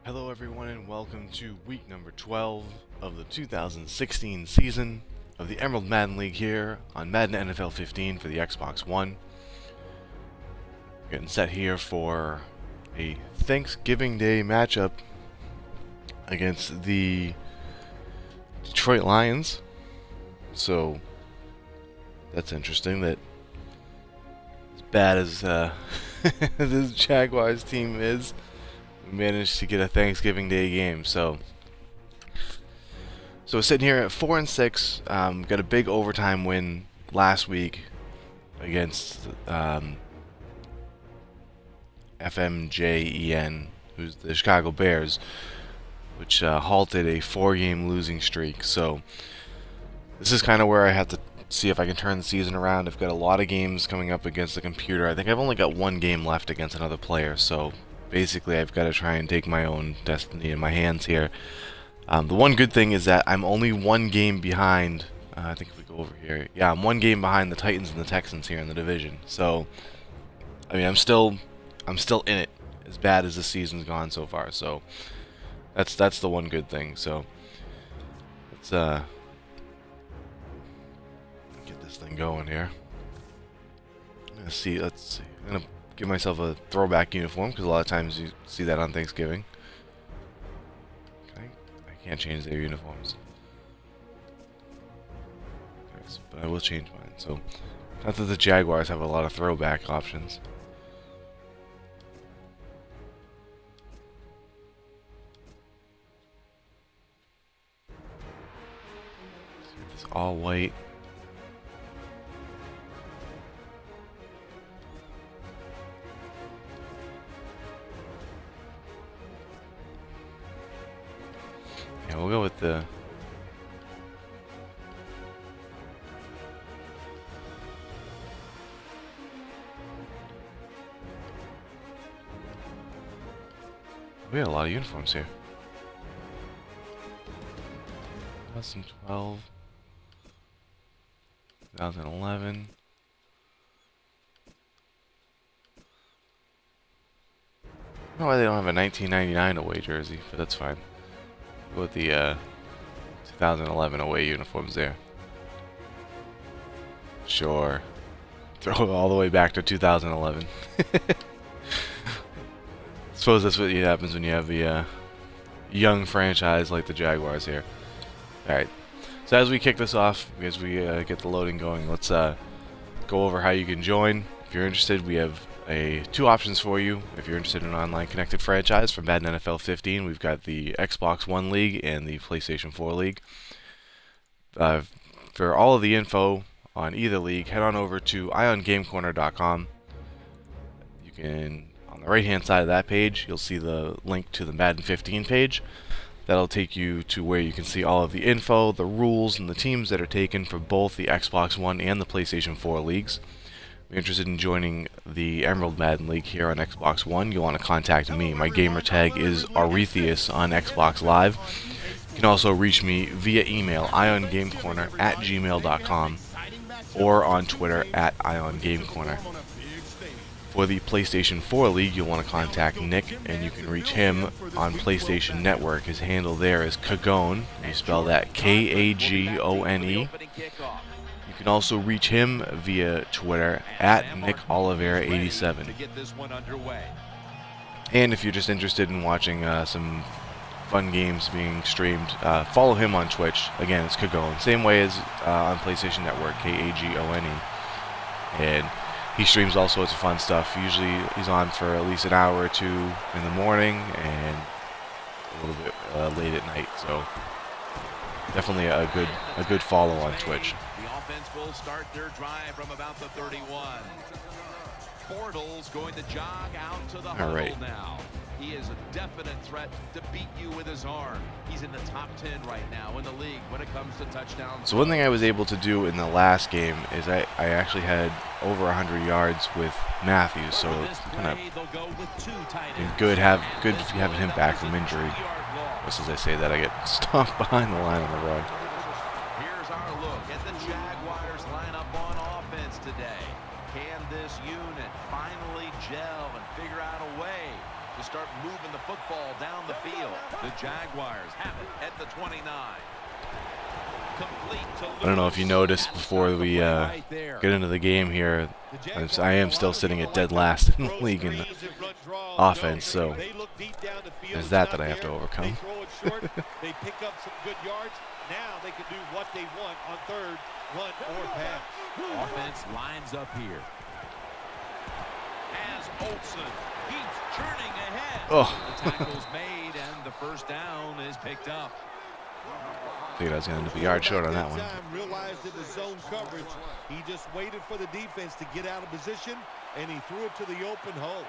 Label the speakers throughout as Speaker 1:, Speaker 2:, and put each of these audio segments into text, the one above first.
Speaker 1: Hello everyone and welcome to week number 12 of the 2016 season of the Emerald Madden League here on Madden NFL 15 for the Xbox One. Getting set here for a Thanksgiving Day matchup against the Detroit Lions. So that's interesting that as bad as this Jaguars team is, we managed to get a Thanksgiving Day game. So we're sitting here at 4-6. Got a big overtime win last week against FMJEN, who's the Chicago Bears, which halted a 4-game losing streak. So this is kind of where I have to see if I can turn the season around. I've got a lot of games coming up against the computer. I think I've only got one game left against another player, so basically I've got to try and take my own destiny in my hands here. The one good thing is that I'm only one game behind. I think if we go over here, yeah, I'm one game behind the Titans and the Texans here in the division. So I mean, I'm still in it, as bad as the season's gone so far. So that's the one good thing. So let's get this thing going here. Let's see. I'm gonna give myself a throwback uniform because a lot of times you see that on Thanksgiving. Okay, I can't change their uniforms, but I will change mine. So not that the Jaguars have a lot of throwback options. This all white. Yeah, we'll go with the we had a lot of uniforms here. 2012, 2011. I don't know why they don't have a 1999 away jersey, but that's fine. Go with the 2011 away uniforms there. Sure. Throw it all the way back to 2011. Suppose that's what happens when you have a young franchise like the Jaguars here. Alright. So as we kick this off, as we get the loading going, let's go over how you can join. If you're interested, we have two options for you. If you're interested in an online connected franchise for Madden NFL 15, we've got the Xbox One League and the PlayStation 4 League. For all of the info on either league, head on over to iongamecorner.com. You can, on the right hand side of that page, you'll see the link to the Madden 15 page. That'll take you to where you can see all of the info, the rules, and the teams that are taken for both the Xbox One and the PlayStation 4 leagues. If you're interested in joining the Emerald Madden League here on Xbox One, you'll want to contact me. My gamer tag is Arethius on Xbox Live. You can also reach me via email, iongamecorner@gmail.com, or on Twitter @iongamecorner. For the PlayStation 4 League, you'll want to contact Nick, and you can reach him on PlayStation Network. His handle there is Kagone. You spell that Kagone. You can also reach him via Twitter @NickOliveira87. And if you're just interested in watching some fun games being streamed, follow him on Twitch. Again, it's Kagone. Same way as on PlayStation Network, Kagone. And he streams all sorts of fun stuff. Usually he's on for at least an hour or two in the morning and a little bit late at night. So definitely a good follow on Twitch.
Speaker 2: The offense will start their drive from about the 31. Bortles going to jog out to the huddle now. He is a definite threat to beat you with his arm. He's in the top 10 right now in the league when it comes to touchdowns.
Speaker 1: So one thing I was able to do in the last game is I actually had over 100 yards with Matthews, so it's kind of good having him back from injury. Just as I say that, I get stomped behind the line on the run.
Speaker 2: Here's our look at the Jaguars lineup on offense today. Can this unit finally gel and figure out a way to start moving the football down the field. The Jaguars have it at the 29.
Speaker 1: I don't know if you noticed before we get into the game here, I am still sitting at dead last in the league in the offense, so there's that I have to overcome.
Speaker 3: They pick up some good yards. Now they can do what they want on third, run or pass.
Speaker 2: Offense lines up here. As Olsen keeps churning ahead.
Speaker 1: Oh.
Speaker 2: The tackle's made and the first down is picked up.
Speaker 1: Figured I was going to end up a yard short on that one.
Speaker 3: Realized it was zone coverage. He just waited for the defense to get out of position, and he threw it to the open hole.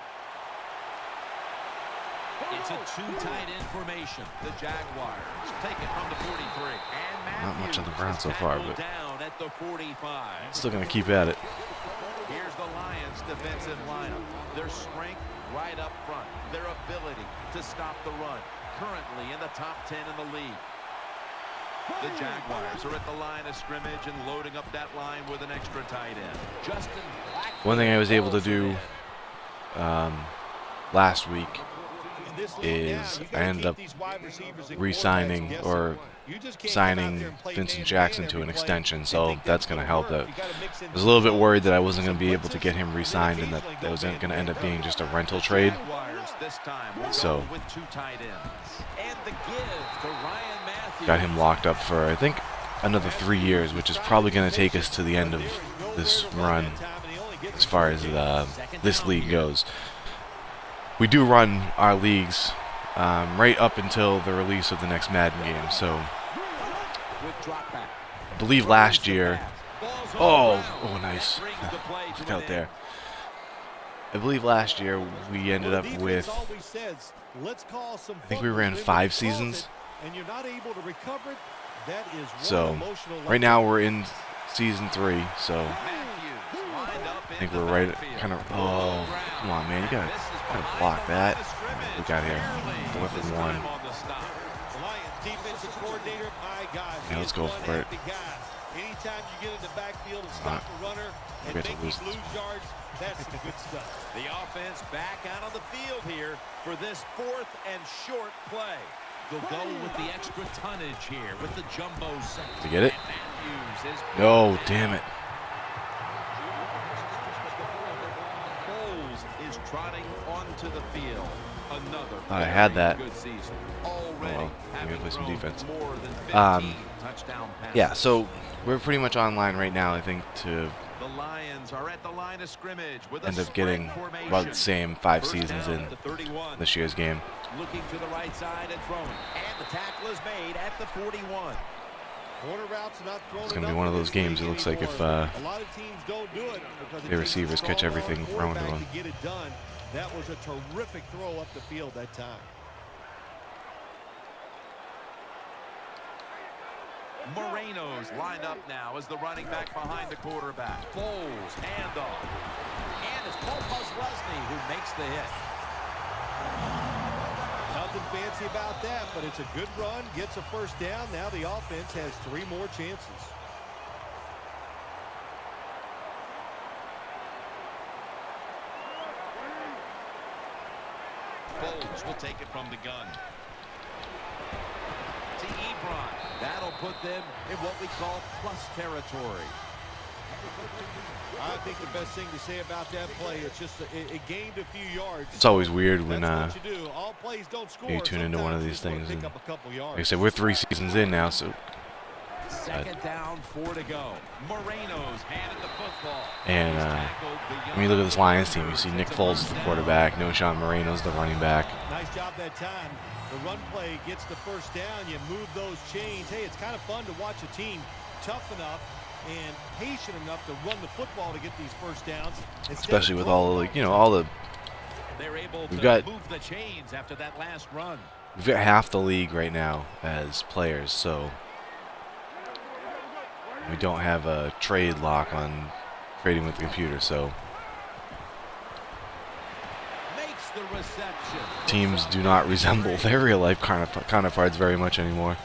Speaker 2: It's a two-tight-end formation. The Jaguars take it from the 43. And
Speaker 1: not much on the ground so far, but
Speaker 2: down at the 45.
Speaker 1: Still going to keep at it.
Speaker 2: Here's the Lions' defensive lineup. Their strength right up front. Their ability to stop the run. Currently in the top 10 in the league. The Jaguars are at the line of scrimmage and loading up that line with an extra tight end.
Speaker 1: One thing I was able to do last week is I ended up re-signing or signing Vincent Jackson to an extension, so that's going to help. I was a little bit worried that I wasn't going to be able to get him re-signed and that was going to end up being just a rental trade. So got him locked up for, I think, another 3 years, which is probably going to take us to the end of this run as far as this league goes. We do run our leagues right up until the release of the next Madden game. So I believe last year, oh nice, look out there. I believe last year we ended up with, I think we ran 5 seasons. So right now we're in season 3, so I think we're right at kind of, oh, come on, man, you gotta kind of block that. We got here, 4th and 1. Yeah, let's go for it.
Speaker 3: Anytime you get in the backfield and stop the runner and make him lose yards, that's the good stuff.
Speaker 2: The offense back out on the field here for this 4th and short play. They'll go with the extra tonnage here with the jumbo set.
Speaker 1: To get it? No, damn it.
Speaker 2: Is trotting onto the field. Another
Speaker 1: I had that.
Speaker 2: good season.
Speaker 1: Oh, well, I'm gonna play some defense.
Speaker 2: Yeah,
Speaker 1: Yeah, so we're pretty much online right now, I think, to
Speaker 2: the Lions are at the line of scrimmage with
Speaker 1: end up getting about the same 5 seasons in this year's game.
Speaker 2: Looking to the right side and throwing. And the tackle is made at the 41.
Speaker 1: It's going to be one of those games, it looks like, if the receivers catch everything thrown to them.
Speaker 3: That was a terrific throw up the field that time.
Speaker 2: Moreno's lined up now as the running back behind the quarterback. Foles, handoff. And it's Paul Postlesny who makes the hit.
Speaker 3: Nothing fancy about that, but it's a good run, gets a first down. Now the offense has 3 more chances.
Speaker 2: Foles will take it from the gun. To Ebron. That'll put them in what we call plus territory.
Speaker 3: I think the best thing to say about that play, it's just it gained a few yards.
Speaker 1: It's always weird when
Speaker 3: you
Speaker 1: tune into one of these things. And, like I said, we're 3 seasons in now, so.
Speaker 2: Second down, 4 to go. Moreno's handed the football.
Speaker 1: And when you look at this Lions team, you see Nick Foles is the quarterback, Sean Moreno's the running back.
Speaker 3: Nice job that time. The run play gets the first down. You move those chains. Hey, it's kind of fun to watch a team tough enough and patient enough to run the football to get these first downs.
Speaker 1: Especially with all the
Speaker 2: They're able
Speaker 1: we've
Speaker 2: to
Speaker 1: got
Speaker 2: move the chains after that last run.
Speaker 1: We've got half the league right now as players, so we don't have a trade lock on trading with the computer, so
Speaker 2: Makes the reception.
Speaker 1: Teams do not resemble their real life counterparts very much anymore.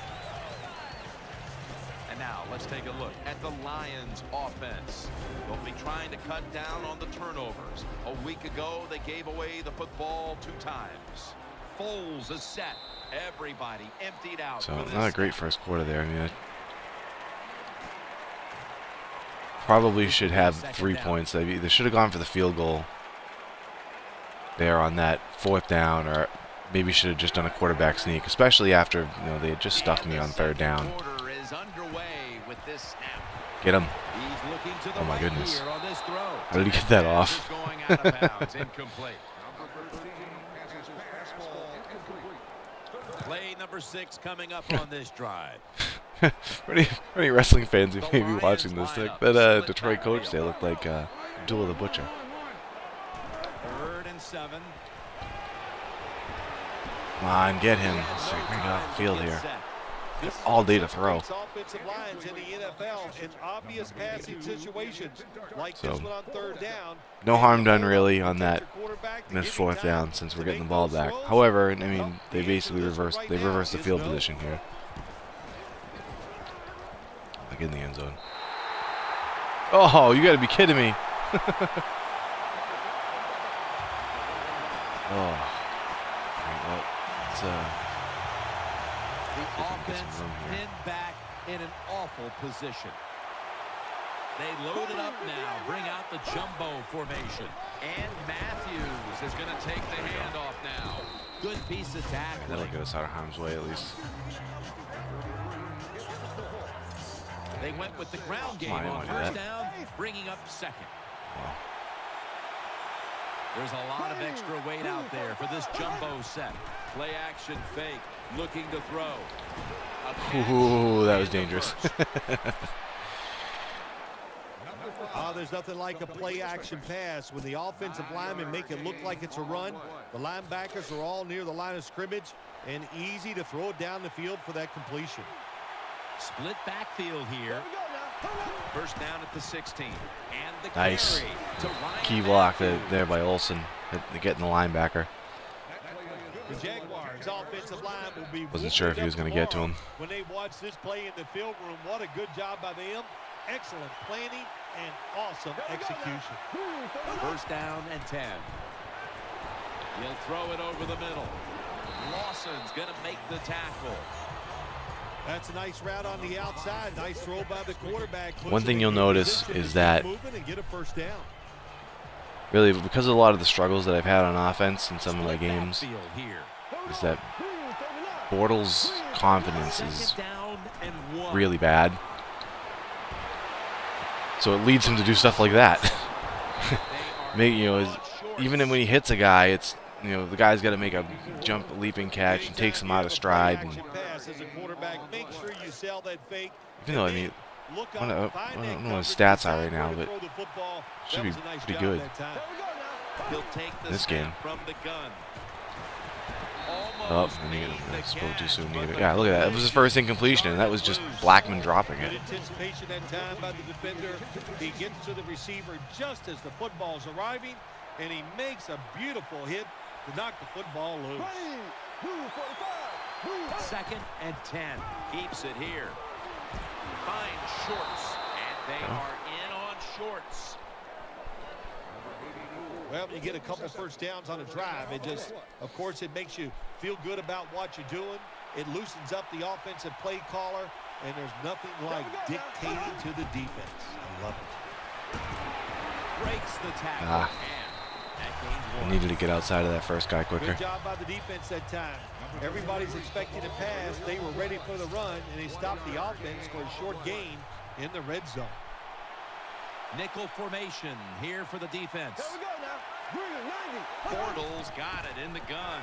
Speaker 2: And now let's take a look at the Lions offense. They'll be trying to cut down on the turnovers. A week ago, they gave away the football 2 times. Foles is set. Everybody emptied out.
Speaker 1: So not a great first quarter there. I mean, probably should have 3 points. They should have gone for the field goal there on that 4th down, or maybe should have just done a quarterback sneak, especially after they had just stuffed me on 3rd down. Get him. Oh my goodness. How did he get that off?
Speaker 2: Play number 6 coming up on this drive.
Speaker 1: For any wrestling fans who may be watching this, that Detroit coach there looked like Abdullah the Butcher.
Speaker 2: 3rd and 7.
Speaker 1: Come on, get him. Let's bring it off the field here. All day to throw.
Speaker 3: Offensive lines in the NFL in obvious passing situations like this one on 3rd down.
Speaker 1: No harm done really on that missed 4th down since we're getting the ball back. However, I mean, they basically reversed the field position here. Like in the end zone. Oh, you got to be kidding me. Oh. Right, well, it's
Speaker 2: the offense pinned back in an awful position. They load it up now, bring out the jumbo formation. And Matthews is going to take the handoff now. Good piece of tackling.
Speaker 1: That'll get us out of harm's way at least.
Speaker 2: They went with the ground game on 1st down, bringing up 2nd.
Speaker 1: Oh.
Speaker 2: There's a lot of extra weight out there for this jumbo set. Play action fake, looking to throw.
Speaker 1: Ooh, that was dangerous.
Speaker 3: There's nothing like a play action pass when the offensive linemen make it look like it's a run. The linebackers are all near the line of scrimmage and easy to throw it down the field for that completion.
Speaker 2: Split backfield here. 1st down at the 16. And the
Speaker 1: nice.
Speaker 2: carry
Speaker 1: Key block there by Olsen. Getting the linebacker.
Speaker 3: The Jaguars offensive line will be
Speaker 1: Wasn't sure if he was going to get to him.
Speaker 3: When they watch this play in the field room, what a good job by them. Excellent planning and awesome execution.
Speaker 2: 1st down and 10. He'll throw it over the middle. Lawson's going to make the tackle.
Speaker 3: That's a nice route on the outside. Nice throw by the quarterback.
Speaker 1: One thing you'll notice is that really, because of a lot of the struggles that I've had on offense in some of my games, is that Bortles' confidence is really bad. So it leads him to do stuff like that. Even when he hits a guy, it's the guy's got to make a jump, leaping catch, and takes him out of stride. And even though, I mean, I don't know what his stats are right now, but should be pretty good in this game. Oh, I spoke too soon. Yeah, look at that. It was his first incompletion, and that was just Blackman dropping it.
Speaker 3: Anticipation that time by the defender. He gets to the receiver just as the football's arriving, and he makes a beautiful hit to knock the football loose.
Speaker 2: 2nd and 10. Keeps it here. Finds Shorts, and they are in on Shorts.
Speaker 3: Well, you get a couple 1st downs on a drive. It just, of course, it makes you feel good about what you're doing. It loosens up the offensive play caller, and there's nothing like dictating to the defense. I love it.
Speaker 2: Breaks the tackle.
Speaker 1: I needed to get outside of that first guy quicker.
Speaker 3: Good job by the defense that time. Everybody's expecting a pass. They were ready for the run, and they stopped the offense for a short gain in the red zone.
Speaker 2: Nickel formation here for the defense. There we go now. Bortles got it in the gun.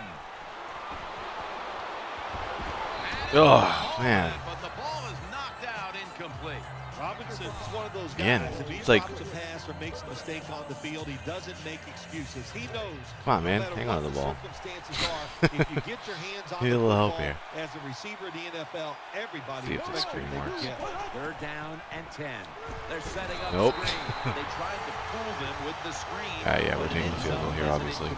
Speaker 1: Oh, man.
Speaker 2: But the ball is knocked out incomplete.
Speaker 3: Robinson's one of those guys.
Speaker 1: Again,
Speaker 3: if he
Speaker 1: it's like,
Speaker 3: drops a pass or makes a mistake on the field, he doesn't make excuses. He knows.
Speaker 1: Come on, man.
Speaker 3: No
Speaker 1: Hang on to the ball.
Speaker 3: Circumstances are, if you get your hands on
Speaker 1: Need
Speaker 3: the
Speaker 1: a little
Speaker 3: football,
Speaker 1: help here.
Speaker 3: as a receiver in the NFL, everybody
Speaker 1: See if the
Speaker 3: expects
Speaker 1: screen
Speaker 3: you to
Speaker 1: works.
Speaker 3: get.
Speaker 2: 3rd down and 10. They're setting up
Speaker 1: Nope.
Speaker 2: screen. They tried to fool them with the screen.
Speaker 1: Yeah, we're taking the field goal here, obviously.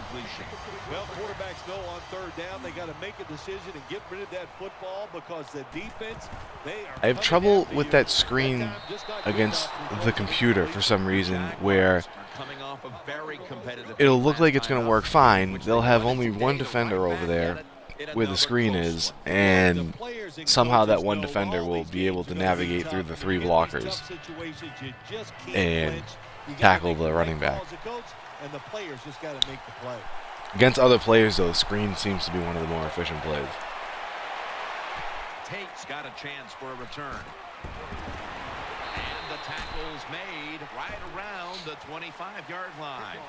Speaker 3: Well, quarterbacks know on 3rd down they got to make a decision and get rid of that football because the defense, they are.
Speaker 1: I have trouble with get that screen against the computer for some reason where it'll look like it's going to work fine. They'll have only one defender over there where the screen is, and somehow that one defender will be able to navigate through the 3 blockers and tackle the running back. Against other players, though, the screen seems to be one of the more efficient plays.
Speaker 2: Tate's got a chance for a return. And the tackle's made right around the 25-yard line.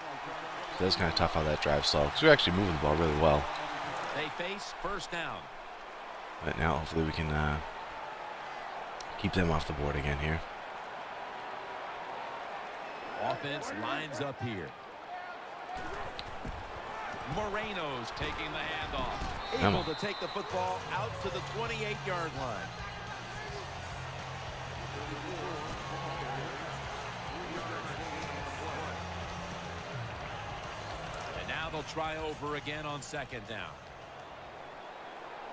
Speaker 1: So that's kind of tough how that drive stalled, because we're actually moving the ball really well.
Speaker 2: They face first down.
Speaker 1: But now hopefully we can keep them off the board again here.
Speaker 2: Offense lines up here. Moreno's taking the handoff. Able to take the football out to the 28-yard line. And now they'll try over again on second down.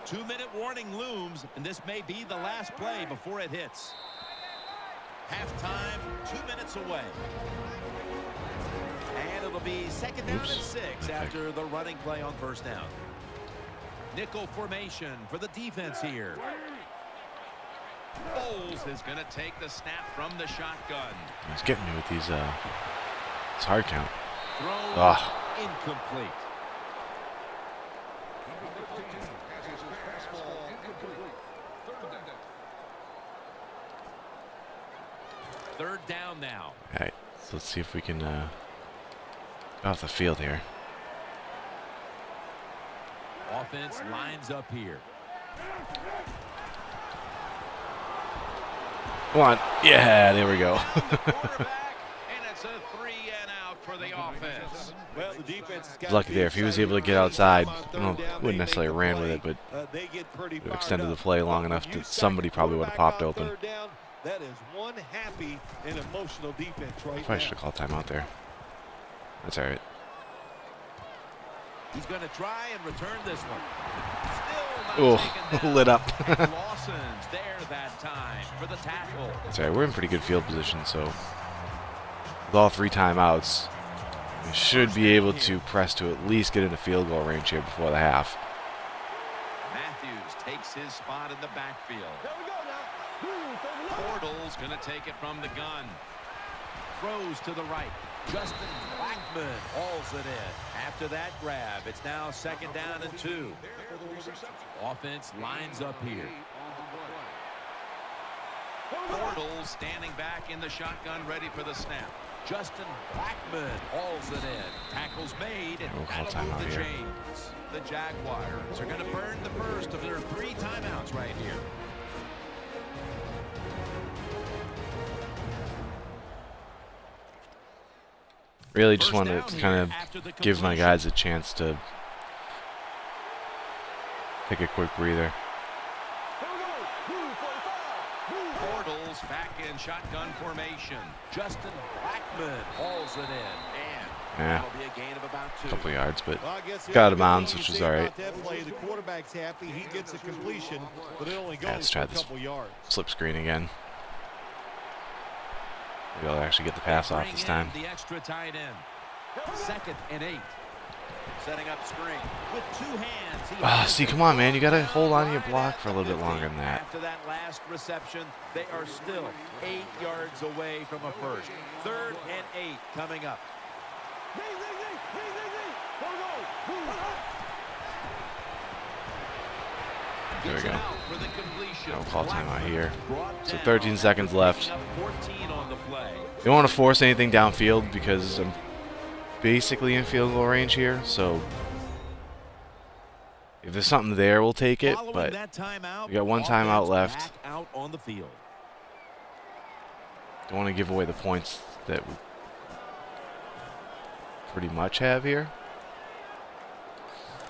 Speaker 2: 2-minute warning looms, and this may be the last play before it hits. Halftime, 2 minutes away. And it'll be second down and 6 after the running play on first down. Nickel formation for the defense here. Bowles is going to take the snap from the shotgun.
Speaker 1: He's getting me with these it's hard count.
Speaker 2: Throw incomplete. Third down now.
Speaker 1: All right, so let's see if we can get off the field here.
Speaker 2: Offense lines up here.
Speaker 1: Come on. Yeah, there we go.
Speaker 2: And it's a 3-and-out for the offense.
Speaker 3: Well, the defense has
Speaker 1: Lucky there. If he was able to get outside, wouldn't necessarily ran with it, but it extended the play long enough that somebody probably would have popped open.
Speaker 3: That is one happy and emotional defense right now.
Speaker 1: Probably should have called timeout there. That's all right.
Speaker 2: He's going to try and return this one.
Speaker 1: Oh, lit up.
Speaker 2: Lawson's there that time for the tackle.
Speaker 1: That's all right. We're in pretty good field position, so with all 3 timeouts, we should be able to press to at least get into field goal range here before the half.
Speaker 2: Matthews takes his spot in the backfield. Bortles going to take it from the gun. Throws to the right. Justin Blackman hauls it in. After that grab, it's now second down and 2. Offense lines up here. Bortles standing back in the shotgun, ready for the snap. Justin Blackman hauls it in. Tackles made, and that'll move the chains. The Jaguars are going to burn the first of their 3 timeouts right here.
Speaker 1: Really just wanted to kind of give my guys a chance to take a quick breather.
Speaker 2: Bortles back in shotgun formation. Justin Blackman hauls it in, and that'll be a gain of about 2.
Speaker 1: A couple yards, but got out of bounds, which was all right.
Speaker 3: The quarterback's happy. He gets a completion, but it only goes
Speaker 1: Let's try this slip screen again. Maybe I'll actually get the pass off this time.
Speaker 2: The extra tight end. Second and 8. Setting up screen with 2 hands.
Speaker 1: See, come on, man. You got to hold on to your block for a little bit longer than that.
Speaker 2: After that last reception, they are still 8 yards away from a first. Third and 8 coming up.
Speaker 1: There we go. I'll call timeout here. So 13 seconds left. Don't want to force anything downfield because I'm basically in field goal range here. So if there's something there, we'll take it. But we got 1 timeout left. Don't want to give away the points that we pretty much have here.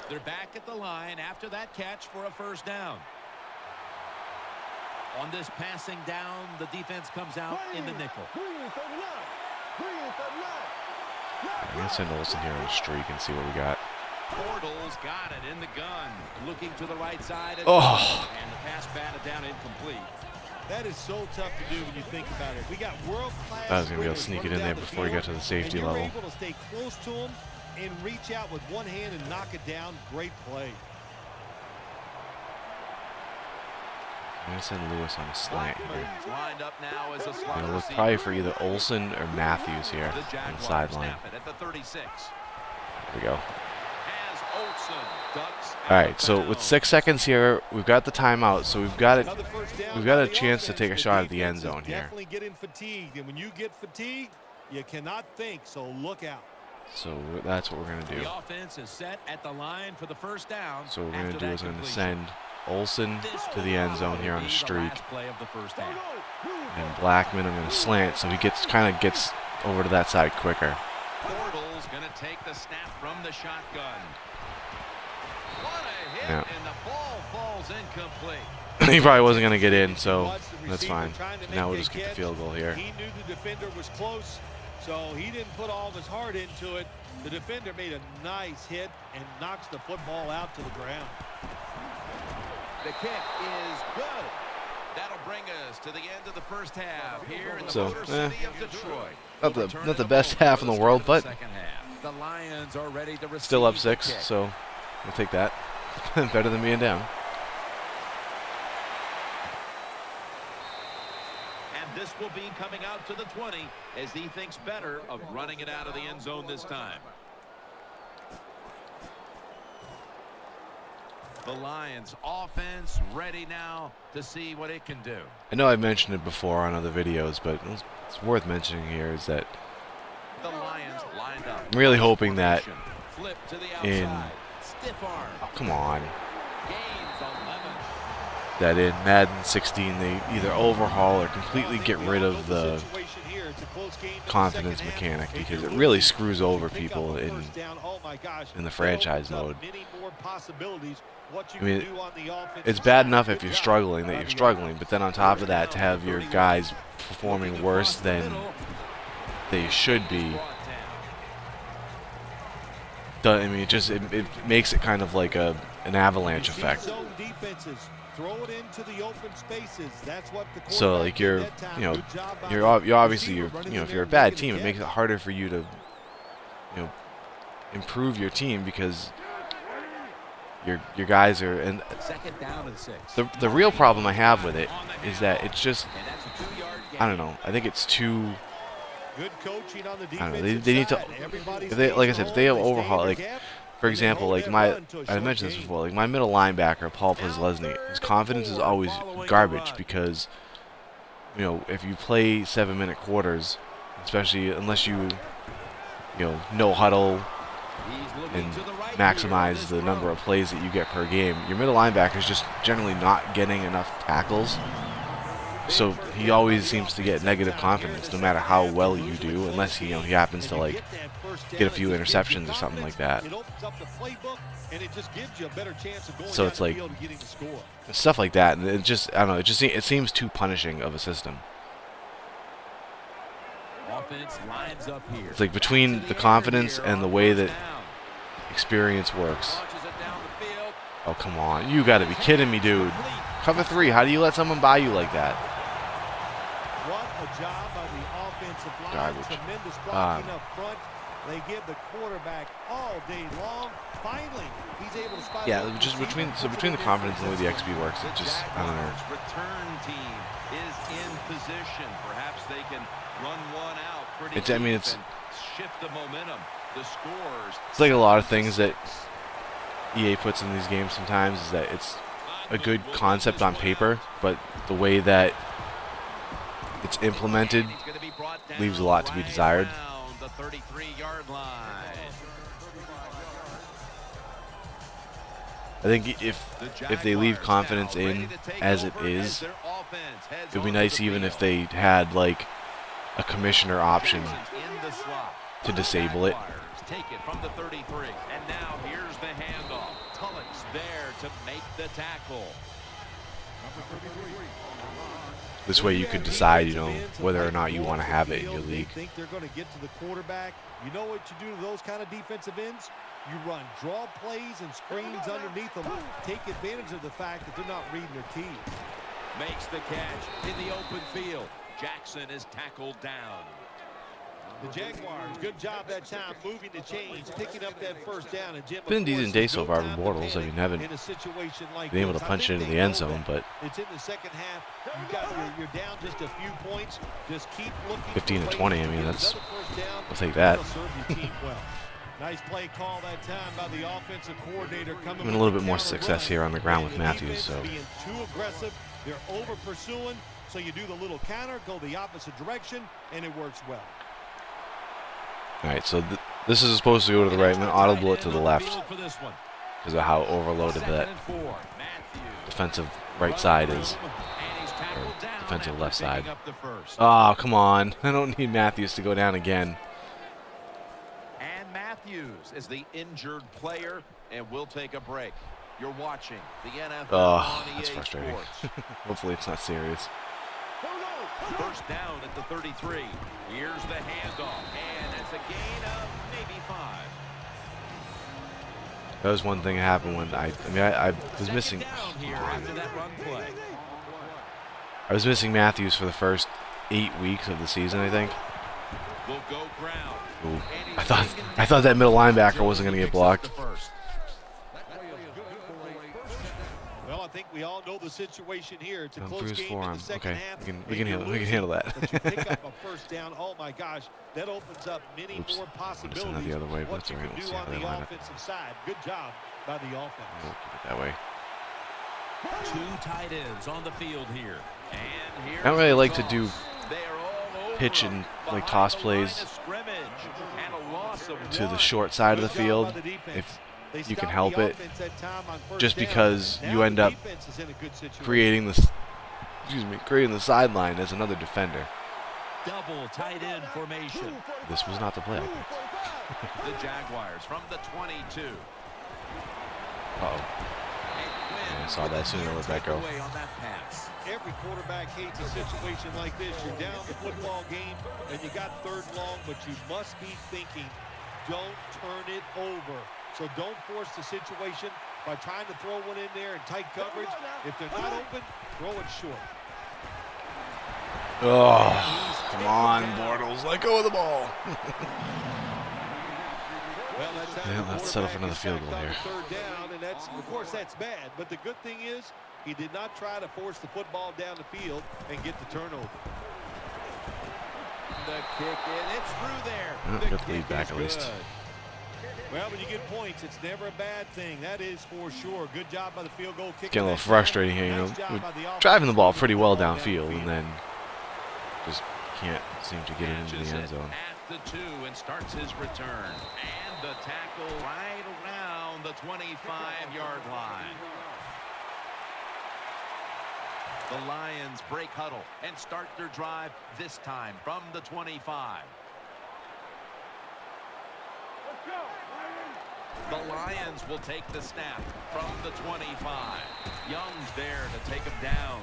Speaker 2: They're back at the line after that catch for a first down. On this passing down, the defense comes out in the nickel.
Speaker 1: I'm going to send Olsen here on a streak and see what we got.
Speaker 2: Bortles got it in the gun. Looking to the right side. And
Speaker 1: oh!
Speaker 2: And the pass batted down incomplete.
Speaker 3: That is so tough to do when you think about it. We got world-class.
Speaker 1: I was gonna be able to sneak it in there before he got to the safety level.
Speaker 3: Able to stay close to him and reach out with one hand and knock it down. Great play.
Speaker 1: I'm gonna send Lewis on a slant here.
Speaker 2: Lined up now as a slot
Speaker 1: Gonna look
Speaker 2: receiver.
Speaker 1: probably for either Olsen or Matthews here
Speaker 2: The
Speaker 1: on the
Speaker 2: Jaguars
Speaker 1: sideline.
Speaker 2: snap it at the 36.
Speaker 1: There we go.
Speaker 2: As Olsen ducks
Speaker 1: All
Speaker 2: out
Speaker 1: right,
Speaker 2: of
Speaker 1: so with
Speaker 2: bounds.
Speaker 1: 6 seconds here, we've got the timeout, so we've got
Speaker 3: Another first down
Speaker 1: we've got
Speaker 3: by
Speaker 1: a
Speaker 3: the
Speaker 1: chance to
Speaker 3: offense.
Speaker 1: take a
Speaker 3: The
Speaker 1: shot at the end
Speaker 3: defense is
Speaker 1: zone here.
Speaker 3: Definitely getting fatigued, and when you get fatigued, you cannot think. So look out.
Speaker 1: So that's what we're gonna do.
Speaker 2: The offense is set at the line for the first down.
Speaker 1: So what we're
Speaker 2: after
Speaker 1: gonna do
Speaker 2: that
Speaker 1: is I'm gonna
Speaker 2: completion.
Speaker 1: send Olsen
Speaker 2: This
Speaker 1: to the end zone here on
Speaker 2: will
Speaker 1: a
Speaker 2: be the
Speaker 1: streak,
Speaker 2: last play of the first half.
Speaker 1: and Blackman I'm gonna slant, so he kind of gets over to that side quicker.
Speaker 2: Bortles gonna take the snap from the shotgun. What a hit,
Speaker 1: Yeah.
Speaker 2: and the ball falls incomplete.
Speaker 1: He probably wasn't gonna get in, so
Speaker 3: Watch the
Speaker 1: that's
Speaker 3: receiver
Speaker 1: fine.
Speaker 3: trying to
Speaker 1: Now
Speaker 3: make
Speaker 1: we'll
Speaker 3: a
Speaker 1: just get the
Speaker 3: catch.
Speaker 1: field goal here.
Speaker 3: He knew the defender was close, so he didn't put all of his heart into it. The defender made a nice hit and knocks the football out to the ground.
Speaker 2: The kick is good. That'll bring us to the end of the first half here in the
Speaker 1: So,
Speaker 2: Motor City of Detroit.
Speaker 1: Not the best half in the world, but
Speaker 2: Second half. The Lions are ready to receive
Speaker 1: still up
Speaker 2: the
Speaker 1: 6,
Speaker 2: kick.
Speaker 1: so we'll take that. Better than being down.
Speaker 2: And this will be coming out to the 20 as he thinks better of running it out of the end zone this time. The Lions offense ready now to see what it can do.
Speaker 1: I know I've mentioned it before on other videos, but it's worth mentioning here is that
Speaker 2: The Lions lined up.
Speaker 1: I'm really hoping that
Speaker 2: Flip to the
Speaker 1: in
Speaker 2: outside. Stiff arm.
Speaker 1: come on,
Speaker 2: Gains 11.
Speaker 1: that in Madden 16 they either overhaul or completely get rid of the confidence mechanic, because it really screws over people in the franchise mode. I mean, it's bad enough if you're struggling that you're struggling, but then on top of that, to have your guys performing worse than they should be, I mean, it makes it kind of like an avalanche effect. So like you're obviously if you're a bad team, it makes it harder for you to improve your team, because your guys are, and
Speaker 2: Second down and 6.
Speaker 1: the real problem I have with it is that it's just, I don't know, I think it's too,
Speaker 3: Good coaching on the
Speaker 1: I don't know,
Speaker 3: defensive
Speaker 1: they need to,
Speaker 3: side. Everybody's
Speaker 1: if they, like I said, if they have
Speaker 3: stay in
Speaker 1: overhaul,
Speaker 3: their
Speaker 1: like
Speaker 3: gap,
Speaker 1: for example, like I mentioned this before, like my middle linebacker Paul Plesny, his confidence is always garbage, because if you play 7-minute quarters, especially unless you no huddle and maximize the number of plays that you get per game, your middle linebacker is just generally not getting enough tackles. So he always seems to get negative confidence, no matter how well you do, unless he happens to like get a few interceptions or something like that. So it's like stuff like that, and it just, I don't know, it seems too punishing of a system.
Speaker 2: Offense lines up here.
Speaker 1: It's like between the confidence and the way that experience works. Oh, come on. You got to be kidding me, dude. Cover 3. How do you let someone buy you like that?
Speaker 3: What a job by the offensive line.
Speaker 1: Garbage.
Speaker 3: Tremendous blocking up front. They give the quarterback all day long. Finally, he's able to spot.
Speaker 1: Yeah, just between the confidence and the way the XP works, it just, I don't know.
Speaker 2: Return team is in position. Perhaps they can run one out pretty
Speaker 1: I mean,
Speaker 2: deep and shift the momentum. The scores.
Speaker 1: It's like a lot of things that EA puts in these games sometimes, is that it's a good concept on paper, but the way that it's implemented leaves a lot to be desired.
Speaker 2: The 33-yard line.
Speaker 1: I think if they leave confidence in as it is, it would be nice even if they had like a commissioner option to disable it.
Speaker 2: Take it from the 33, and now here's the handoff. Tulloch's there to make the tackle.
Speaker 1: This way you could decide, whether or not you want to have it in your league.
Speaker 3: Think they're going to get to the quarterback. You know what you do to those kind of defensive ends? You run draw plays and screens underneath them. Take advantage of the fact that they're not reading their team.
Speaker 2: Makes the catch in the open field. Jackson is tackled down.
Speaker 3: The Jaguars, good job that time moving the chains, picking up that first down. And Jim,
Speaker 1: Been a decent day so far for Bortles. I mean, haven't been able to punch it into the end zone, but
Speaker 3: it's in the second half. You're down just a few points. Just keep looking.
Speaker 1: 15 to 20. I mean, that's. I'll take that.
Speaker 3: Nice play call that time by the offensive coordinator.
Speaker 1: Having a little bit more success here on the ground with Matthews. So
Speaker 3: being too aggressive, they're over pursuing. So you do the little counter, go the opposite direction, and it works well.
Speaker 1: All right, so this is supposed to go to the right, and then audible it to the left because of how overloaded that defensive right side is, or defensive left side. Oh, come on. I don't need Matthews to go down again.
Speaker 2: And Matthews is the injured player, and we'll take a break. You're watching the NFL
Speaker 1: Oh,
Speaker 2: on
Speaker 1: that's
Speaker 2: EA
Speaker 1: frustrating.
Speaker 2: Sports.
Speaker 1: Hopefully it's not serious.
Speaker 2: First down at the 33. Here's the handoff, and it's a gain of maybe 5.
Speaker 1: That was one thing that happened when I was missing.
Speaker 2: Here after that run play.
Speaker 1: I was missing Matthews for the first 8 weeks of the season, I think.
Speaker 2: We'll go ground.
Speaker 1: Ooh. I thought that middle linebacker wasn't going to get blocked.
Speaker 3: Well, I think we all know the situation here. It's a close game in the second
Speaker 1: okay,
Speaker 3: half.
Speaker 1: we can handle that.
Speaker 3: But you pick up a first down. Oh my gosh, that opens up many more possibilities.
Speaker 1: Not the other way, but
Speaker 3: what you
Speaker 1: that's all right.
Speaker 3: can do
Speaker 1: We'll see
Speaker 3: on
Speaker 1: how they
Speaker 3: the
Speaker 1: line up.
Speaker 3: offensive side. Good job by the offense.
Speaker 1: We'll keep it that way.
Speaker 2: 2 tight ends on the field here. And here's
Speaker 1: I don't really like to do
Speaker 2: They're all over
Speaker 1: pitch and like toss plays to the
Speaker 2: one.
Speaker 1: short side of the field if you can help it, just because you end up creating the sideline as another defender.
Speaker 2: Double tight end formation.
Speaker 1: This was not the play, I think.
Speaker 2: The Jaguars from the 22.
Speaker 1: Uh-oh. I saw that as soon as I let that go.
Speaker 3: Every quarterback hates a situation like this. You're down the football game and you got third long, but you must be thinking, don't turn it over. So don't force the situation by trying to throw one in there in tight coverage. If they're not open, throw it short.
Speaker 1: Oh, come on, Bortles. Let go of the ball.
Speaker 3: Well, that's
Speaker 1: yeah, let's settle for another field goal here.
Speaker 3: Third down, and of course, that's bad. But the good thing is, he did not try to force the football down the field and get the turnover. The kick in, it's through there.
Speaker 1: Get the lead back at least.
Speaker 3: Well, when you get points, it's never a bad thing. That is for sure. Good job by the field goal kicker.
Speaker 1: Getting a little frustrating here, you know. We're driving the ball pretty well downfield, and then just can't seem to get it into the end zone.
Speaker 2: At the 2 and starts his return. And the tackle right around the 25-yard line. The Lions break huddle and start their drive this time from the 25. The Lions will take the snap from the 25. Young's there to take him down.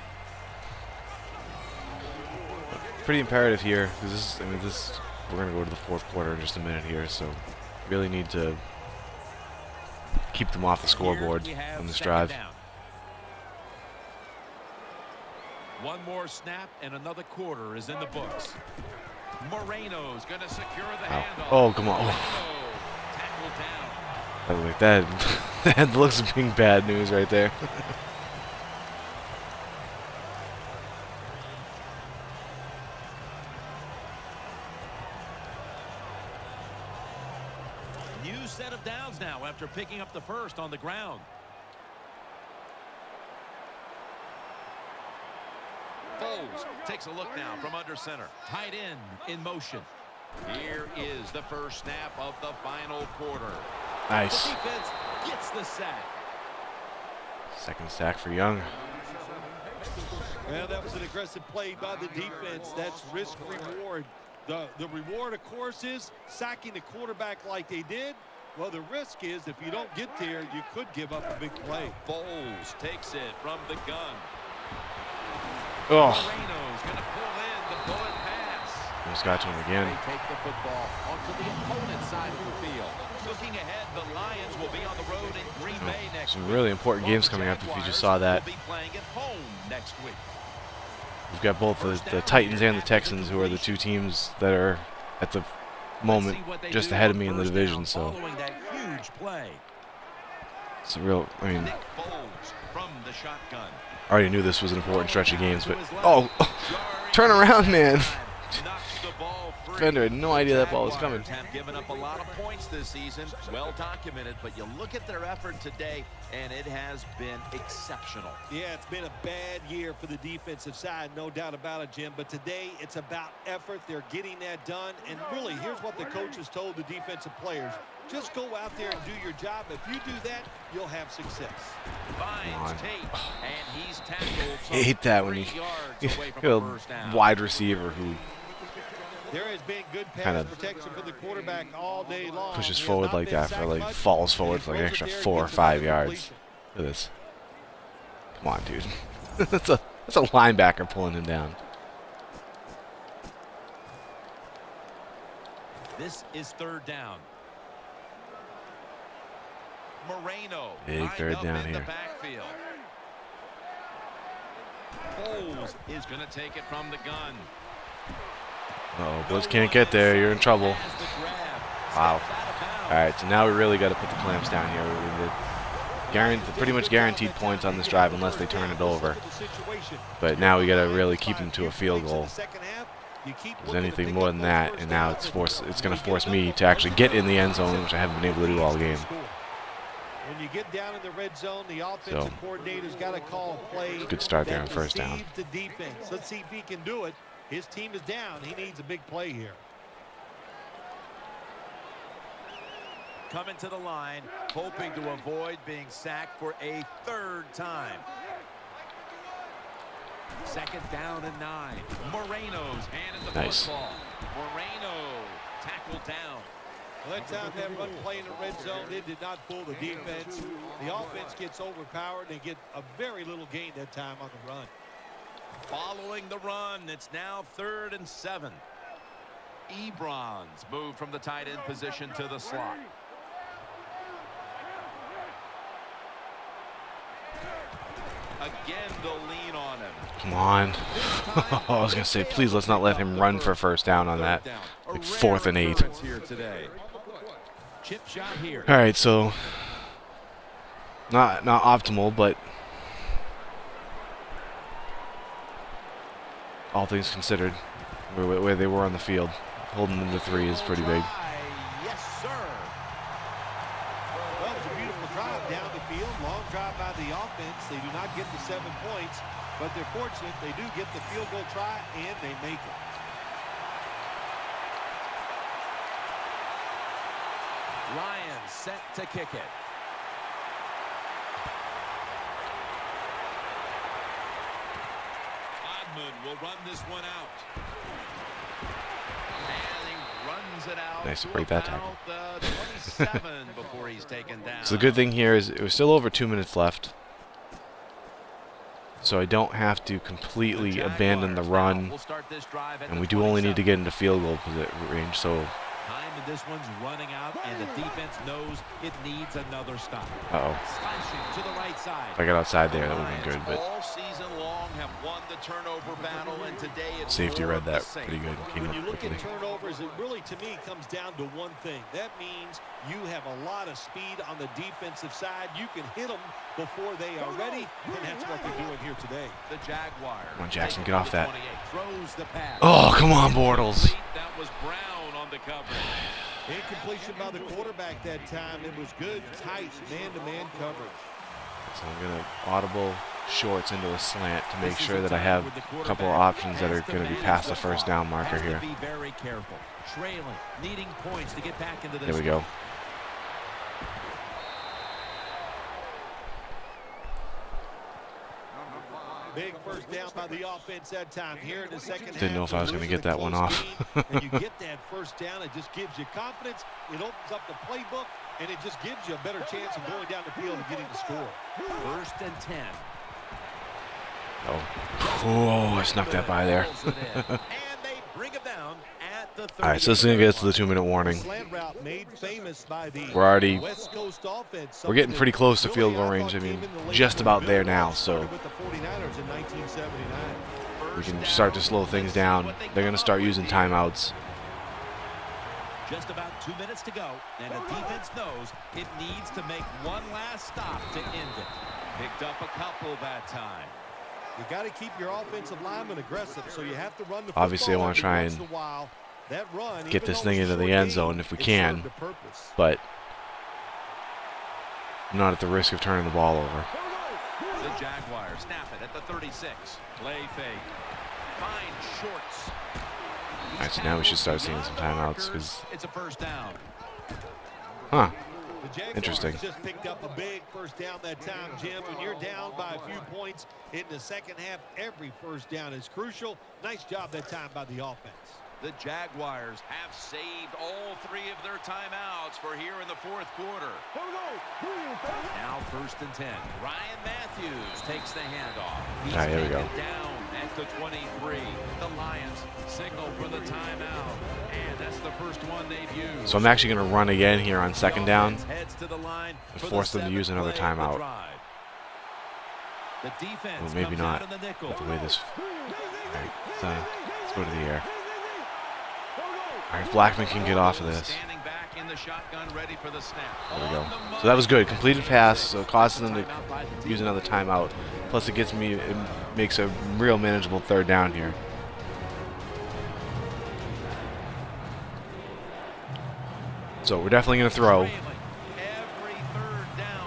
Speaker 1: Pretty imperative here because we're going to go to the fourth quarter in just a minute here, so really need to keep them off the scoreboard on this drive.
Speaker 2: Down. One more snap and another quarter is in the books. Moreno's going to secure the handoff.
Speaker 1: Oh, come on.
Speaker 2: Tackled down.
Speaker 1: Like that looks like being bad news right there.
Speaker 2: New set of downs now after picking up the first on the ground. Foles takes a look now from under center. Tight end in motion. Here is the first snap of the final quarter.
Speaker 1: Nice.
Speaker 2: The defense gets the sack.
Speaker 1: Second sack for Young.
Speaker 3: Well, that was an aggressive play by the defense. That's risk-reward. The reward, of course, is sacking the quarterback like they did. Well, the risk is if you don't get there, you could give up a big play.
Speaker 2: Foles takes it from the gun.
Speaker 1: Oh.
Speaker 2: Moreno's going to pull in the bullet pass.
Speaker 1: Almost got to him again.
Speaker 2: They take the football onto the opponent's side of the field. Looking ahead, the Lions will be on the road in Green Bay next
Speaker 1: Some
Speaker 2: week.
Speaker 1: really important games coming up if you just saw that.
Speaker 2: Will be playing at home next week.
Speaker 1: We've got both the Titans and the Texans, who are the two teams that are at the moment just ahead of me in the division. So it's a real. I mean, I already knew this was an important stretch of games, but oh, turn around, man! Defender had no idea that ball was coming.
Speaker 2: Have given up a lot of points this season, well documented, but you look at their effort today, and it has been exceptional.
Speaker 3: Yeah, it's been a bad year for the defensive side, no doubt about it, Jim. But today, it's about effort. They're getting that done. And really, here's what the coaches told the defensive players. Just go out there and do your job. If you do that, you'll have success.
Speaker 2: Finds Tate, and he's tackled.
Speaker 1: I hate that when you get a wide receiver who
Speaker 3: there has been good pass protection for the quarterback all day long.
Speaker 1: Pushes forward like that for like falls forward for like an extra 4 or 5 yards. Look at this. Come on, dude. that's a linebacker pulling him down.
Speaker 2: This is third down. Moreno.
Speaker 1: Big third down here.
Speaker 2: Foles is going to take it from the gun.
Speaker 1: Uh-oh, Blitz can't get there. You're in trouble. Wow. All right, so now we really got to put the clamps down here. Pretty much guaranteed points on this drive unless they turn it over. But now we got to really keep them to a field goal. If there's anything more than that, and now it's going to force me to actually get in the end zone, which I haven't been able to do all game.
Speaker 3: When you get down in the red zone, the offensive coordinator's got to call a play.
Speaker 1: Good start there on first down.
Speaker 3: The defense. Let's see if he can do it. His team is down. He needs a big play here.
Speaker 2: Coming to the line, hoping to avoid being sacked for a third time. Second down and 9. Moreno's handed the football. Moreno tackled down.
Speaker 3: Well, that time that run play in the red zone, it did not fool the defense. The offense gets overpowered. They get a very little gain that time on the run.
Speaker 2: Following the run, it's now 3rd and 7. Ebron's moved from the tight end position to the slot. Again, they'll lean on him.
Speaker 1: Come on. I was going to say, please let's not let him run for first down on that. Like 4th and 8. All right, so not optimal, but all things considered, where they were on the field, holding them to 3 is pretty big.
Speaker 3: Yes, sir. Well, it's a beautiful drive down the field. Long drive by the offense. They do not get the 7 points, but they're fortunate. They do get the field goal try, and they make it.
Speaker 2: Lions set to kick it. Will run this one out. And he runs it out.
Speaker 1: Nice to break that tackle.
Speaker 2: 27 before he's taken down.
Speaker 1: So the good thing here is it was still over 2 minutes left. So I don't have to completely abandon the run. And we do only need to get into field goal range. So
Speaker 2: time in this one's running out, and the defense knows it needs another stop.
Speaker 1: Uh-oh.
Speaker 2: To the right side.
Speaker 1: If I got outside there, that would have been good. But
Speaker 2: all season long have won the turnover battle, and today it's
Speaker 1: safety read that pretty good.
Speaker 3: When you look at turnovers, it really, to me, comes down to one thing. That means you have a lot of speed on the defensive side. You can hit them before they are ready, and that's what they're doing here today.
Speaker 2: The Jaguars.
Speaker 1: Come on, Jackson, get off that.
Speaker 2: Throws the pass.
Speaker 1: Oh, come on, Bortles.
Speaker 2: That was Brown on the coverage.
Speaker 3: Incompletion by the quarterback that time. It was good, tight, man-to-man coverage.
Speaker 1: So I'm going to audible shorts into a slant to make sure that I have a couple of options that are going to be past the first down marker here.
Speaker 2: Be very careful. Trailing, needing points to get back into this.
Speaker 1: There we go.
Speaker 3: Big first down by the offense that time. Here in the second half.
Speaker 1: Didn't know if I was going to get that one off.
Speaker 3: And you get that first down, it just gives you confidence. It opens up the playbook, and it just gives you a better chance of going down the field and getting the score.
Speaker 2: 1st and 10.
Speaker 1: Oh, I snuck that by there.
Speaker 2: And they bring him down at the 30.
Speaker 1: All right, so this is going to get us to the 2-minute warning. We're getting pretty close to field goal range. I mean, just about there now. So we can start to slow things down. They're going to start using timeouts.
Speaker 2: Just about 2 minutes to go, and the defense knows it needs to make one last stop to end it. Picked up a couple that time.
Speaker 3: You got to keep your offensive lineman aggressive, so you have to run the football.
Speaker 1: Obviously, I want to try and get this thing into the end zone if we can, but not at the risk of turning the ball over.
Speaker 2: The Jaguars snap it at the 36. Play fake. Find Shorts.
Speaker 1: All right, so now we should start seeing some timeouts because
Speaker 2: it's a first down.
Speaker 1: Huh.
Speaker 3: The Jaguars
Speaker 1: Interesting.
Speaker 3: just picked up a big first down that time, Jim. When you're down by a few points in the second half, every first down is crucial. Nice job that time by the offense.
Speaker 2: The Jaguars have saved all 3 of their timeouts for here in the fourth quarter. Now 1st and 10. Ryan Matthews takes the handoff. He's
Speaker 1: all right, here we go.
Speaker 2: Down at the 23. The Lions signal for the timeout. And that's the first one they've used.
Speaker 1: So I'm actually going to run again here on 2nd down
Speaker 2: Heads to the line
Speaker 1: and force them to use another timeout.
Speaker 2: The defense
Speaker 1: Well, maybe not.
Speaker 2: out in the nickel.
Speaker 1: With the way this. All right, let's go to the air. All right, Blackman can get off of this.
Speaker 2: Standing back in the shotgun, ready for the snap.
Speaker 1: There we go. So that was good. Completed pass, so it causes them to use another timeout. Plus, it makes a real manageable 3rd down here. So we're definitely going to throw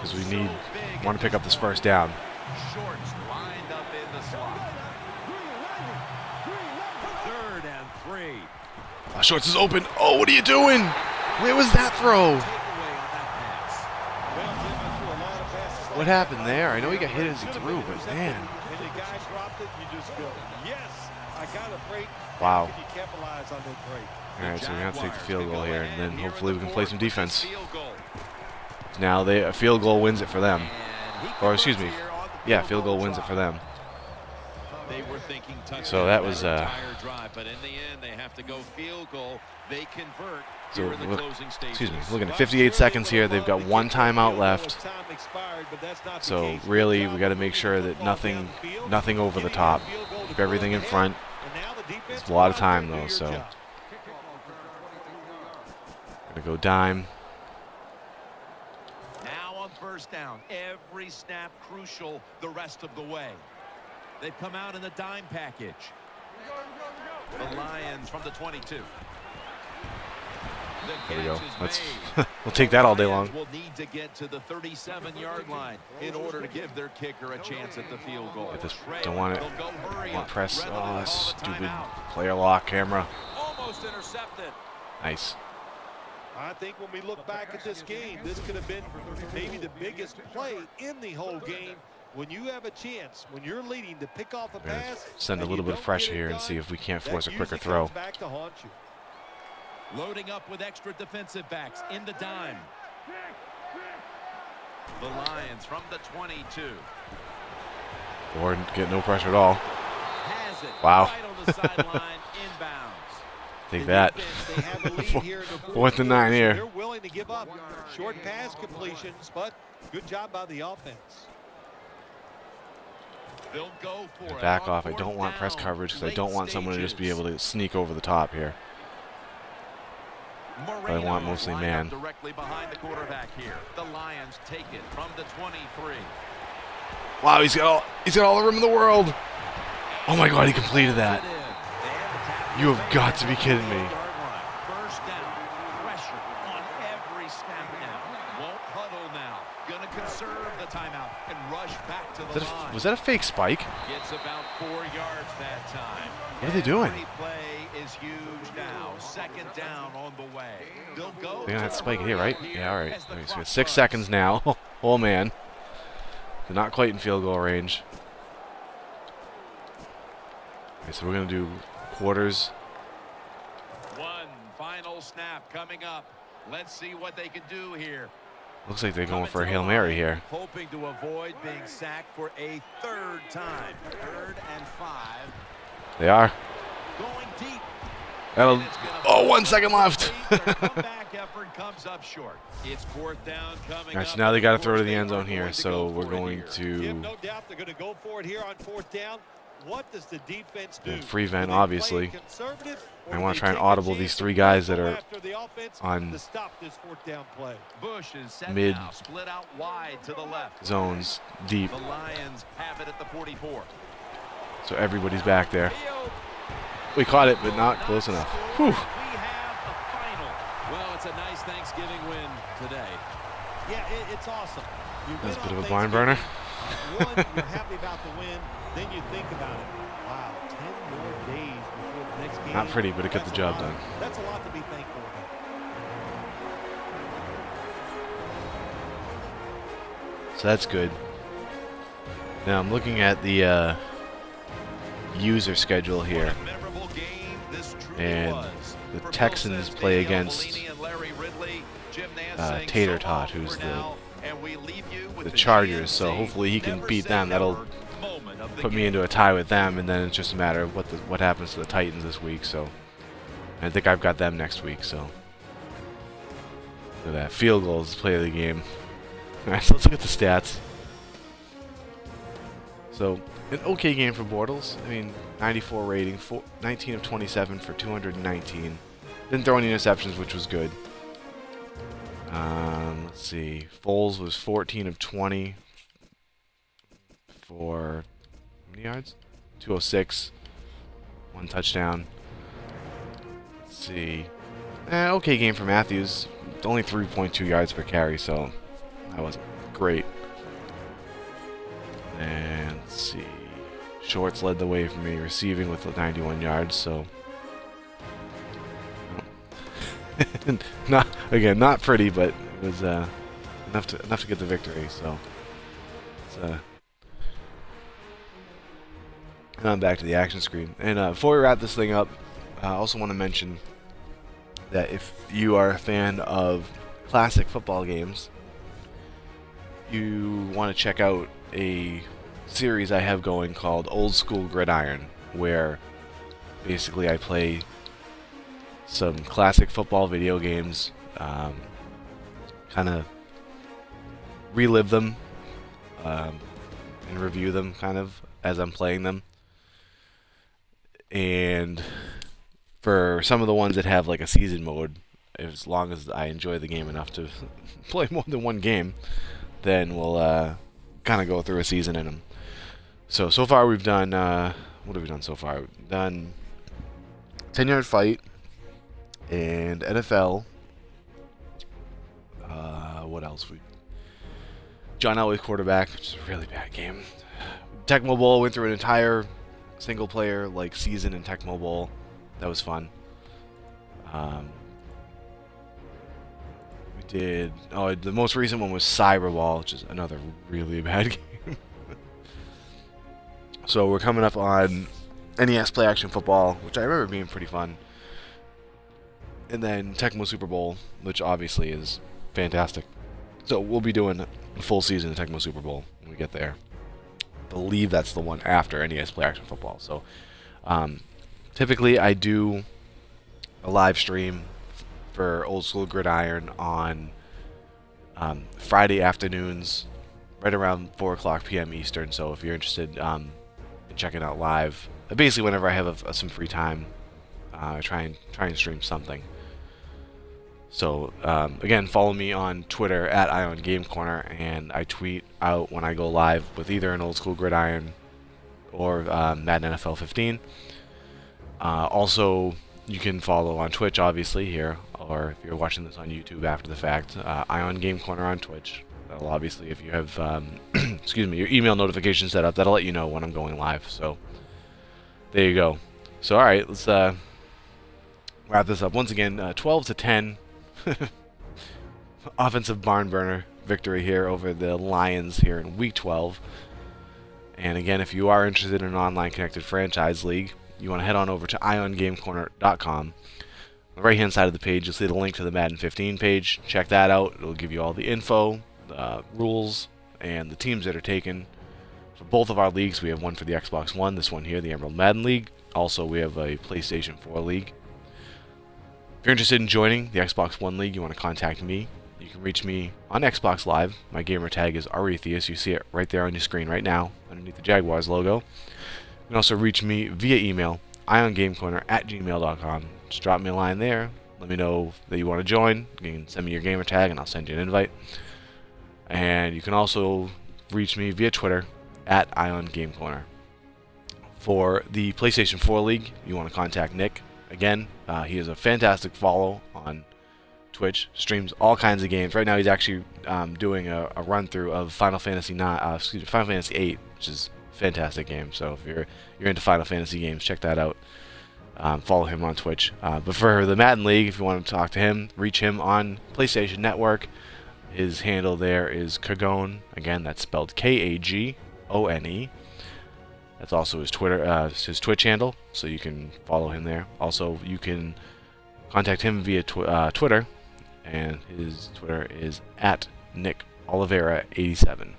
Speaker 1: because we want to pick up this first down.
Speaker 2: Shorts lined up in the slot. 3rd and 3.
Speaker 1: Shorts is open. Oh, what are you doing? Where was that throw? What happened there? I know he got hit as he threw, but man.
Speaker 3: And the guy dropped it, you just go, yes, I got a break.
Speaker 1: Wow.
Speaker 3: Can you capitalize on that break?
Speaker 1: All right, so we have to take the field goal here, and then hopefully we can play some defense. Now a field goal wins it for them. Or excuse me, yeah, field goal wins it for them.
Speaker 2: They were thinking
Speaker 1: So that was
Speaker 2: drive, but in the end they have to go field goal. They convert.
Speaker 1: So
Speaker 2: here in the closing stages.
Speaker 1: excuse me, looking at 58 seconds here. They've got 1 timeout left. So really, we got to make sure that nothing over the top. Keep everything in front. It's a lot of time though, so gonna go dime.
Speaker 2: Now on 1st down, every snap crucial the rest of the way. They've come out in the dime package. The Lions from the 22.
Speaker 1: There we go. We'll take that all day long.
Speaker 2: Will need to get to the 37-yard line in order to give their kicker a chance at the field goal.
Speaker 1: Don't want it. Want press. Oh, stupid player lock camera.
Speaker 2: Almost intercepted.
Speaker 1: Nice.
Speaker 3: I think when we look back at this game, this could have been maybe the biggest play in the whole game. When you have a chance, when you're leading to pick off a pass,
Speaker 1: send a little bit of pressure here and see if we can't force a quicker throw.
Speaker 3: Back to haunt you.
Speaker 2: Loading up with extra defensive backs in the dime. The Lions from the 22.
Speaker 1: Or get no pressure at all.
Speaker 2: Has it
Speaker 1: wow.
Speaker 2: right on the sideline, inbounds.
Speaker 1: Take that. 4th and 9 here.
Speaker 3: They're willing to give up short pass completions, but good job by the offense.
Speaker 2: They'll go for it.
Speaker 1: Back off. I don't want press coverage because I don't want someone to just be able to sneak over the top here. But I want mostly man.
Speaker 2: Directly behind the quarterback here. The Lions take it from the 23.
Speaker 1: Wow, he's got all the room in the world. Oh my God, he completed that. You have got to be kidding me.
Speaker 2: First down, pressure on every snap now. Won't huddle now. Gonna conserve the timeout and rush back to the line.
Speaker 1: Was that a fake spike?
Speaker 2: Gets about 4 yards that time.
Speaker 1: What are they doing?
Speaker 2: Every play is huge now. 2nd down on the way. They'll go.
Speaker 1: They're gonna have to spike it here, right? Yeah, all right. So we got 6 seconds now. Oh man, they're not quite in field goal range. Okay, so we're gonna do quarters.
Speaker 2: One final snap coming up. Let's see what they can do here.
Speaker 1: Looks like they're going for a Hail Mary here.
Speaker 2: Hoping to avoid being sacked for a 3rd time. 3rd and 5.
Speaker 1: They are.
Speaker 2: Going deep.
Speaker 1: Oh, 1 second left.
Speaker 2: Comeback effort comes up short. It's 4th down coming.
Speaker 1: All right, so now they got to throw to the end zone here. So we're going to.
Speaker 3: No doubt they're going to go for it here on 4th down. what does the defense do?
Speaker 1: And free
Speaker 3: Do
Speaker 1: vent,
Speaker 3: they play
Speaker 1: obviously.
Speaker 3: conservative, or
Speaker 1: I
Speaker 3: do
Speaker 1: want
Speaker 3: they
Speaker 1: to try and
Speaker 3: take a
Speaker 1: audible
Speaker 3: chance
Speaker 1: these
Speaker 3: to
Speaker 1: three
Speaker 3: really
Speaker 1: guys that
Speaker 3: go
Speaker 1: are
Speaker 3: after the offense
Speaker 1: on
Speaker 3: to stop this fourth down play?
Speaker 2: Bush is set
Speaker 1: mid
Speaker 2: now, split out wide to the left.
Speaker 1: zones deep.
Speaker 2: The Lions have it at the 44.
Speaker 1: So everybody's back there. We caught it, but not close enough. Whew.
Speaker 2: We have the final.
Speaker 4: Well, it's a nice Thanksgiving win today.
Speaker 3: Yeah, it's awesome. You
Speaker 1: That's a
Speaker 3: win
Speaker 1: bit
Speaker 3: on
Speaker 1: of a barn burner.
Speaker 3: One, you're happy about the win. Then you think about it. Wow, 10 more days before the next game.
Speaker 1: Not pretty, but it got the job done.
Speaker 3: That's a lot to be thankful about.
Speaker 1: So that's good. Now I'm looking at the user schedule here,
Speaker 2: Memorable game this truly
Speaker 1: and
Speaker 2: was.
Speaker 1: the
Speaker 2: For
Speaker 1: Texans
Speaker 2: Bill
Speaker 1: play
Speaker 2: Says,
Speaker 1: against
Speaker 2: Bellini and Larry Ridley, Jim Nance saying
Speaker 1: Tater
Speaker 2: so
Speaker 1: Tot,
Speaker 2: long
Speaker 1: who's
Speaker 2: for now, and we leave you with
Speaker 1: the Chargers. So
Speaker 2: GNC
Speaker 1: hopefully he can
Speaker 2: never
Speaker 1: beat
Speaker 2: say
Speaker 1: them. That'll
Speaker 2: never moment of the
Speaker 1: put me
Speaker 2: game.
Speaker 1: into a tie with them, and then it's just a matter of what happens to the Titans this week. So and I think I've got them next week. So look at that, field goals, play of the game. All right, so let's look at the stats. So an okay game for Bortles. I mean, 94 rating, 19 of 27 for 219. Didn't throw any interceptions, which was good. Let's see. Foles was 14 of 20 for how many yards? 206. One touchdown. Let's see. Okay game for Matthews. Only 3.2 yards per carry, so that wasn't great. And let's see. Shorts led the way for me, receiving with 91 yards, so not pretty, but it was enough to get the victory. So now I'm back to the action screen. And before we wrap this thing up, I also want to mention that if you are a fan of classic football games, you want to check out a series I have going called Old School Gridiron, where basically I play some classic football video games, kind of relive them and review them kind of as I'm playing them. And for some of the ones that have like a season mode, as long as I enjoy the game enough to play more than one game, then we'll kind of go through a season in them. So far we've done, what have we done so far? We've done 10-yard fight and NFL. What else? John Elway quarterback, which is a really bad game. Tecmo Bowl, went through an entire single player like season in Tecmo Bowl. That was fun. We did, the most recent one was Cyberball, which is another really bad game. So we're coming up on NES Play Action Football, which I remember being pretty fun. And then Tecmo Super Bowl, which obviously is fantastic. So we'll be doing a full season of Tecmo Super Bowl when we get there. I believe that's the one after NES Play Action Football. So typically I do a live stream for Old School Gridiron on Friday afternoons, right around 4:00 p.m. Eastern. So if you're interested in checking out live, basically whenever I have some free time, I try and stream something. So again, follow me on Twitter at @IonGameCorner, and I tweet out when I go live with either an Old School Gridiron or Madden NFL 15. Also, you can follow on Twitch, obviously, here, or if you're watching this on YouTube after the fact, @IonGameCorner on Twitch. That'll obviously, if you have excuse me, your email notification set up, that'll let you know when I'm going live. So there you go. So all right, let's wrap this up. Once again, 12-10 offensive barn burner victory here over the Lions here in Week 12. And again, if you are interested in an online connected franchise league, you want to head on over to iongamecorner.com. On the right-hand side of the page, you'll see the link to the Madden 15 page. Check that out. It'll give you all the info, the rules, and the teams that are taken. For both of our leagues, we have one for the Xbox One, this one here, the Emerald Madden League. Also, we have a PlayStation 4 league. If you're interested in joining the Xbox One League, you want to contact me. You can reach me on Xbox Live. My gamer tag is Aretheus. You see it right there on your screen right now, underneath the Jaguars logo. can also reach me via email, iongamecorner@gmail.com. Just drop me a line there. Let me know that you want to join. You can send me your gamer tag and I'll send you an invite. And you can also reach me via Twitter @iongamecorner. For the PlayStation 4 League, you want to contact Nick. Again, he is a fantastic follow on Twitch. Streams all kinds of games. Right now, he's actually doing a run through of Final Fantasy VIII, which is a fantastic game. So if you're into Final Fantasy games, check that out. Follow him on Twitch. But for the Madden League, if you want to talk to him, reach him on PlayStation Network. His handle there is Kagone. Again, that's spelled Kagone. That's also his his Twitch handle, so you can follow him there. Also, you can contact him via Twitter, and his Twitter is @NickOliveira87.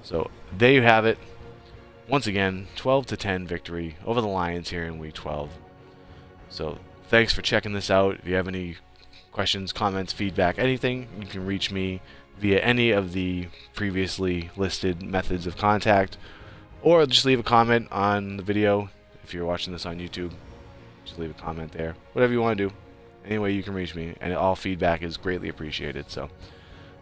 Speaker 1: So there you have it. Once again, 12-10 victory over the Lions here in Week 12. So thanks for checking this out. If you have any questions, comments, feedback, anything, you can reach me via any of the previously listed methods of contact, or just leave a comment on the video. If you're watching this on YouTube, just leave a comment there. Whatever you want to do. Anyway, you can reach me, and all feedback is greatly appreciated. So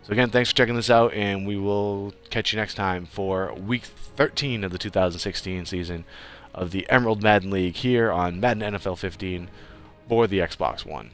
Speaker 1: again, thanks for checking this out, and we will catch you next time for Week 13 of the 2016 season of the Emerald Madden League here on Madden NFL 15 for the Xbox One.